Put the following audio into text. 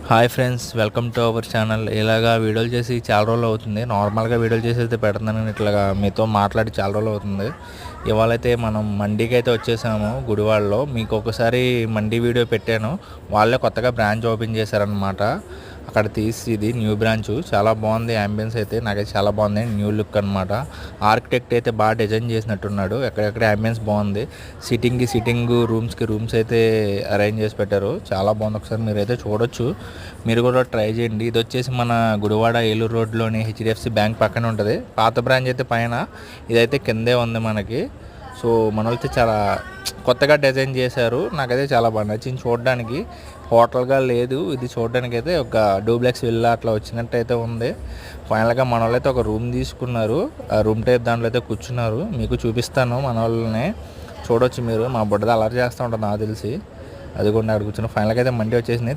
Hi friends, welcome to our channel. ఇలాగా వీడియోలు చేసి చాలా రోజులు అవుతుంది. నార్మల్గా వీడియోలు చేసి అయితే పెడుతున్నాను. ఇట్లాగా మీతో మాట్లాడి చాలా రోజులు అవుతుంది. ఇవాళైతే మనం మండీకి అయితే వచ్చేసాము. గుడివాడలో మీకు ఒకసారి మండీ వీడియో పెట్టాను. వాళ్ళే కొత్తగా బ్రాంచ్ ఓపెన్ చేశారనమాట. అక్కడ తీసి ఇది న్యూ బ్రాంచ్. చాలా బాగుంది. యాంబియన్స్ అయితే నాకైతే చాలా బాగుంది. న్యూ లుక్ అనమాట. ఆర్కిటెక్ట్ అయితే బాగా డిజైన్ చేసినట్టున్నాడు. ఎక్కడెక్కడ యాంబియన్స్ బాగుంది. సిట్టింగ్ రూమ్స్ అయితే అరేంజ్ చేసి పెట్టారు. చాలా బాగుంది. ఒకసారి మీరైతే చూడొచ్చు. మీరు కూడా ట్రై చేయండి. ఇది వచ్చేసి మన గుడివాడ ఏలూరు రోడ్లోని హెచ్డిఎఫ్సి బ్యాంక్ పక్కనే ఉంటుంది. పాత బ్రాంచ్ అయితే పైన, ఇదైతే కిందే ఉంది మనకి. సో మన అయితే చాలా కొత్తగా డిజైన్ చేశారు. నాకైతే చాలా బాగా నచ్చింది. చూడడానికి హోటల్గా లేదు, ఇది చూడడానికి అయితే ఒక డూప్లెక్స్ విల్లా అట్లా వచ్చినట్టు అయితే ఉంది. ఫైనల్గా మన వాళ్ళు అయితే ఒక రూమ్ తీసుకున్నారు. ఆ రూమ్ టైప్ దాంట్లో అయితే కూర్చున్నారు. మీకు చూపిస్తాను మన వాళ్ళని. చూడొచ్చు మీరు. మా బుడ్డది అలర్ట్ చేస్తూ ఉంటుంది నాకు తెలిసి. అది కూడా అక్కడ కూర్చున్నాను. ఫైనల్గా అయితే మండి వచ్చేసింది.